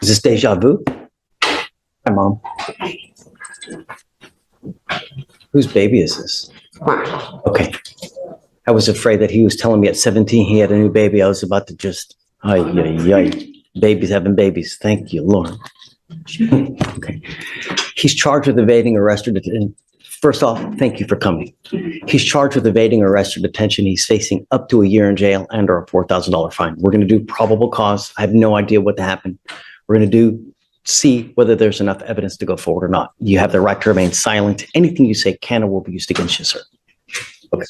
this deja vu? Hi, Mom. Whose baby is this? Okay. I was afraid that he was telling me at 17 he had a new baby. I was about to just, babies having babies. Thank you, Lord. Okay. He's charged with evading arrest or detention. First off, thank you for coming. He's charged with evading arrest or detention. He's facing up to a year in jail and or a $4,000 fine. We're going to do probable cause. I have no idea what happened. We're going to see whether there's enough evidence to go forward or not. You have the right to remain silent. Anything you say can or will be used against you, sir. Okay.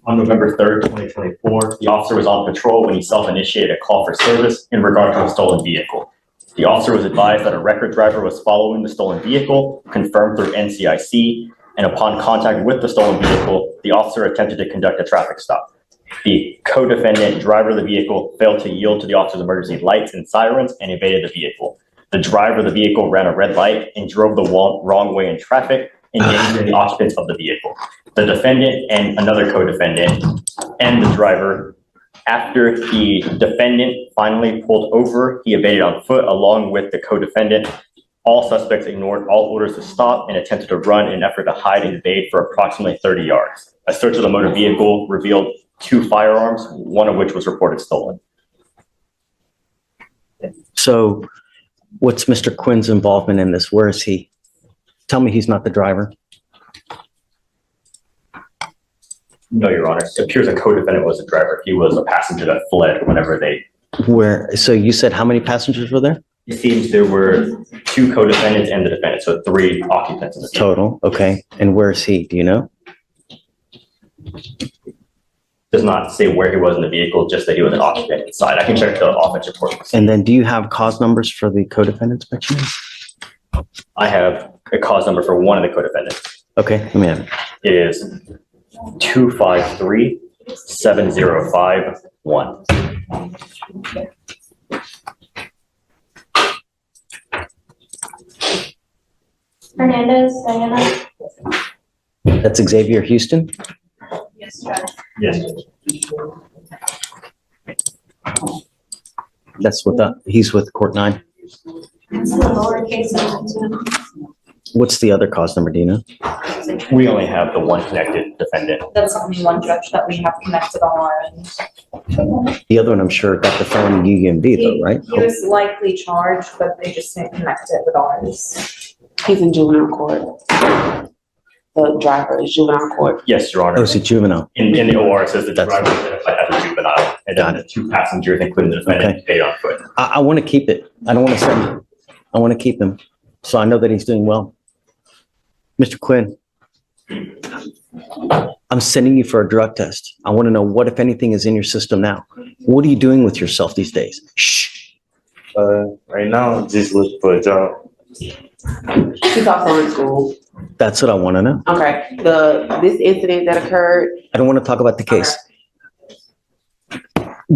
On November 3rd, 2024, the officer was on patrol when he self-initiated a call for service in regard to a stolen vehicle. The officer was advised that a record driver was following the stolen vehicle, confirmed through NCIC, and upon contact with the stolen vehicle, the officer attempted to conduct a traffic stop. The co-defendant, driver of the vehicle, failed to yield to the officer's emergency lights and sirens and evaded the vehicle. The driver of the vehicle ran a red light and drove the wrong way in traffic, endangering the occupants of the vehicle. The defendant and another co-defendant and the driver, after the defendant finally pulled over, he evaded on foot along with the co-defendant. All suspects ignored all orders to stop and attempted to run in an effort to hide and evade for approximately 30 yards. A search of the motor vehicle revealed 2 firearms, one of which was reported stolen. So what's Mr. Quinn's involvement in this? Where is he? Tell me he's not the driver. No, Your Honor. It appears a co-defendant was the driver. He was a passenger that fled whenever they... So you said how many passengers were there? It seems there were 2 co-defendants and the defendant, so 3 occupants in the vehicle. Total, okay. And where is he? Do you know? Does not say where he was in the vehicle, just that he was an occupant inside. I can check the offense report. And then do you have cause numbers for the co-defendants by chance? I have a cause number for one of the co-defendants. Okay, let me have it. It is 253-7051. Hernandez, Diana? That's Xavier Houston? Yes, Judge. Yes. That's with he's with court 9. It's the lowercase n. What's the other cause number, do you know? We only have the one connected defendant. That's only one judge that we have connected on our end. The other one, I'm sure, got the felony UUMB though, right? He was likely charged, but they just didn't connect it with ours. He's in juvenile court. The driver is juvenile court. Yes, Your Honor. Oh, it's a juvenile. In the OR, it says the That's- driver was identified as a juvenile, and then the 2 passengers, including the defendant, paid on foot. I want to keep it. I don't want to send him. I want to keep him. So I know that he's doing well. Mr. Quinn, I'm sending you for a drug test. I want to know what, if anything, is in your system now. What are you doing with yourself these days? Shh. Right now, just looking for a job. He's also in school. That's what I want to know. Okay, this incident that occurred. I don't want to talk about the case.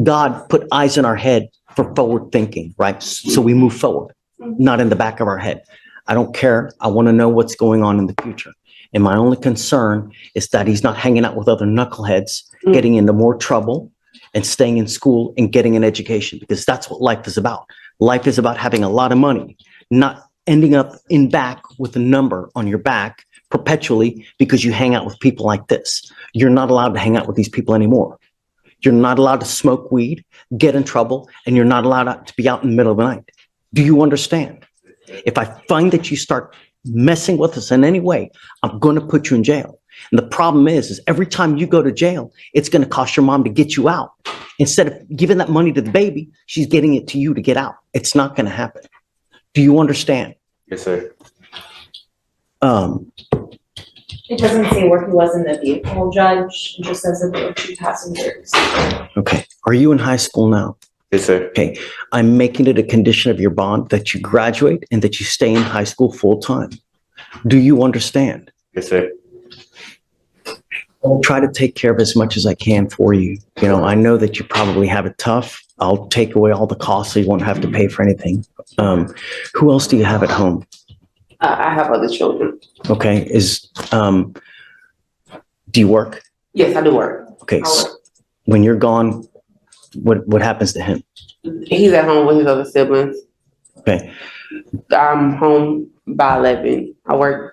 God put eyes in our head for forward thinking, right? So we move forward, not in the back of our head. I don't care. I want to know what's going on in the future. And my only concern is that he's not hanging out with other knuckleheads, getting into more trouble and staying in school and getting an education, because that's what life is about. Life is about having a lot of money, not ending up in back with a number on your back perpetually because you hang out with people like this. You're not allowed to hang out with these people anymore. You're not allowed to smoke weed, get in trouble, and you're not allowed to be out in the middle of the night. Do you understand? If I find that you start messing with us in any way, I'm going to put you in jail. And the problem is every time you go to jail, it's going to cost your mom to get you out. Instead of giving that money to the baby, she's getting it to you to get out. It's not going to happen. Do you understand? Yes, sir. It doesn't say where he was in the vehicle, Judge. It just says that there were 2 passengers. Okay. Are you in high school now? Yes, sir. Okay. I'm making it a condition of your bond that you graduate and that you stay in high school full time. Do you understand? Yes, sir. I'll try to take care of as much as I can for you. You know, I know that you probably have it tough. I'll take away all the costs so you won't have to pay for anything. Who else do you have at home? I have other children. Okay. Do you work? Yes, I do work. Okay. So when you're gone, what happens to him? He's at home with his other siblings. Okay. I'm home by 11. I work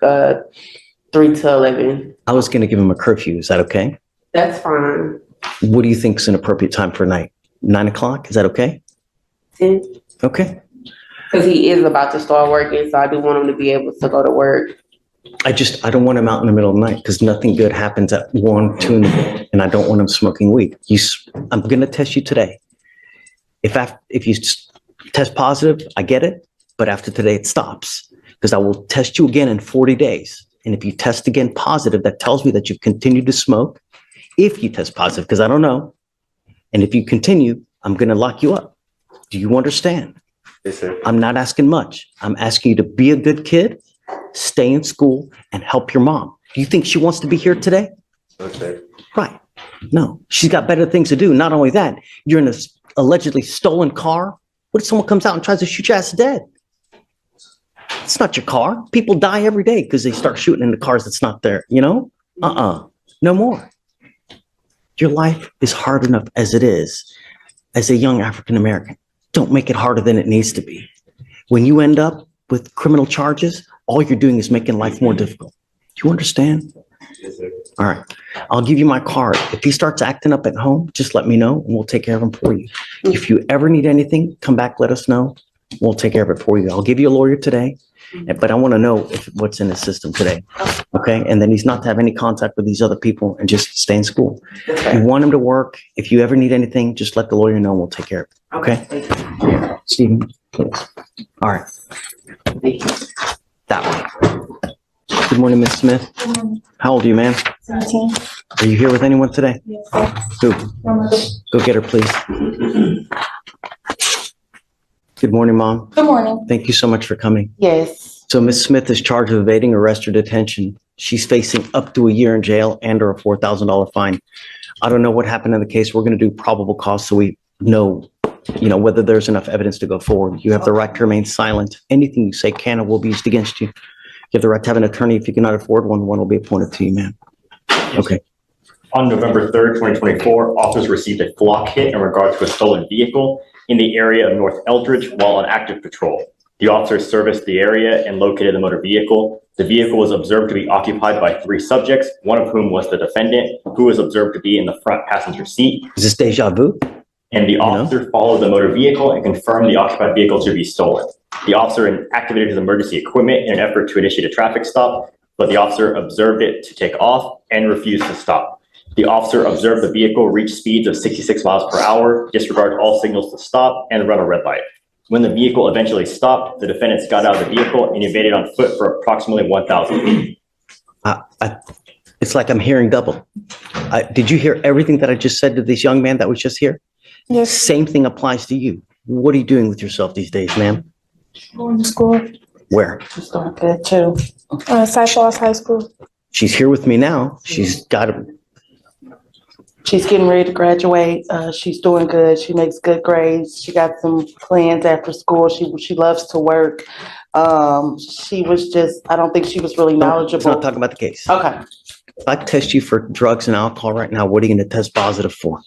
3 to 11. I was going to give him a curfew. Is that okay? That's fine. What do you think is an appropriate time for night? 9 o'clock? Is that okay? 10. Okay. Because he is about to start working, so I do want him to be able to go to work. I don't want him out in the middle of the night because nothing good happens at 1, 2 in the morning, and I don't want him smoking weed. I'm going to test you today. If you test positive, I get it, but after today it stops because I will test you again in 40 days. And if you test again positive, that tells me that you've continued to smoke. If you test positive, because I don't know, and if you continue, I'm going to lock you up. Do you understand? Yes, sir. I'm not asking much. I'm asking you to be a good kid, stay in school, and help your mom. Do you think she wants to be here today? Okay. Right. No, she's got better things to do. Not only that, you're in a allegedly stolen car. What if someone comes out and tries to shoot your ass dead? It's not your car. People die every day because they start shooting into cars that's not there, you know? No more. Your life is hard enough as it is. As a young African American, don't make it harder than it needs to be. When you end up with criminal charges, all you're doing is making life more difficult. Do you understand? Yes, sir. All right. I'll give you my card. If he starts acting up at home, just let me know and we'll take care of him for you. If you ever need anything, come back, let us know. We'll take care of it for you. I'll give you a lawyer today, but I want to know what's in his system today. Okay. And then he's not to have any contact with these other people and just stay in school. You want him to work. If you ever need anything, just let the lawyer know and we'll take care of it. Okay. Stephen, please. All right. That way. Good morning, Ms. Smith. How old are you, ma'am? 17. Are you here with anyone today? Yes, sir. Who? My mother. Go get her, please. Good morning, Mom. Good morning. Thank you so much for coming. Yes. So Ms. Smith is charged with evading arrest or detention. She's facing up to a year in jail and or a $4,000 fine. I don't know what happened in the case. We're going to do probable cause so we know, whether there's enough evidence to go forward. You have the right to remain silent. Anything you say can or will be used against you. You have the right to have an attorney. If you cannot afford one will be appointed to you, ma'am. Okay. On November 3rd, 2024, officers received a flock hit in regard to a stolen vehicle in the area of North Eldridge while on active patrol. The officers serviced the area and located the motor vehicle. The vehicle was observed to be occupied by 3 subjects, one of whom was the defendant, who was observed to be in the front passenger seat. Is this deja vu? And the officer followed the motor vehicle and confirmed the occupied vehicle to be stolen. The officer activated his emergency equipment in an effort to initiate a traffic stop, but the officer observed it to take off and refused to stop. The officer observed the vehicle reach speeds of 66 miles per hour, disregard all signals to stop, and run a red light. When the vehicle eventually stopped, the defendants got out of the vehicle and evaded on foot for approximately 1,000 feet. It's like I'm hearing double. Did you hear everything that I just said to this young man that was just here? Yes. Same thing applies to you. What are you doing with yourself these days, ma'am? Going to school. Where? She's doing good too. Cyclops High School. She's here with me now. She's got a She's getting ready to graduate. She's doing good. She makes good grades. She got some plans after school. She loves to work. She was just, I don't think she was really Let's not knowledgeable. talk about the case. Okay. If I test you for drugs and alcohol right now, what are you going to test positive for?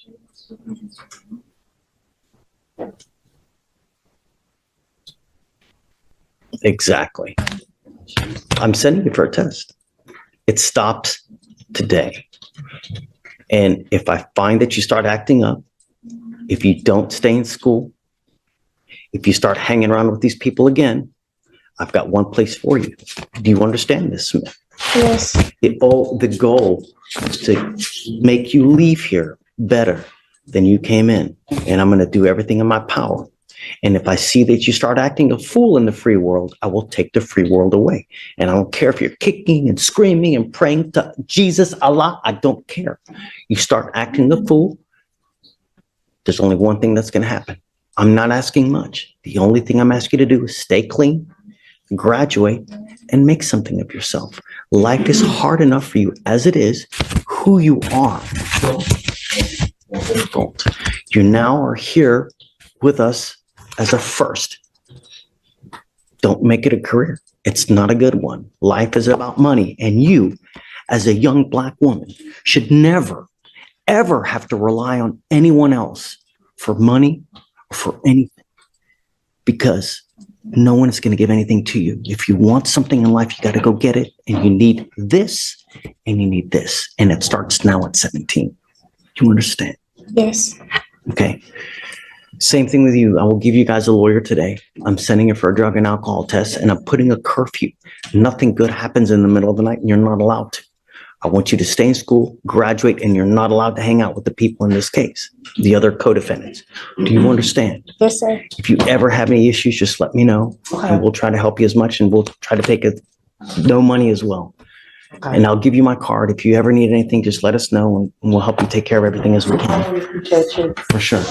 Exactly. I'm sending you for a test. It stops today. And if I find that you start acting up, if you don't stay in school, if you start hanging around with these people again, I've got one place for you. Do you understand this, Smith? Yes. The goal is to make you leave here better than you came in. And I'm going to do everything in my power. And if I see that you start acting a fool in the free world, I will take the free world away. And I don't care if you're kicking and screaming and praying to Jesus, Allah, I don't care. You start acting a fool, there's only one thing that's going to happen. I'm not asking much. The only thing I'm asking you to do is stay clean, graduate, and make something of yourself. Life is hard enough for you as it is. Who you are. You now are here with us as a first. Don't make it a career. It's not a good one. Life is about money. And you, as a young Black woman, should never, ever have to rely on anyone else for money or for anything. Because No one is going to give anything to you. If you want something in life, you got to go get it. And you need this and you need this. And it starts now at 17. You understand? Yes. Okay. Same thing with you. I will give you guys a lawyer today. I'm sending you for a drug and alcohol test and I'm putting a curfew. Nothing good happens in the middle of the night and you're not allowed to. I want you to stay in school, graduate, and you're not allowed to hang out with the people in this case, the other co-defendants. Do you understand? Yes, sir. If you ever have any issues, just let me know Okay. and we'll try to help you as much and we'll try to take it, no money as well. Okay. And I'll give you my card. If you ever need anything, just let us know and we'll help you take care of everything as we I can, really appreciate you. for sure.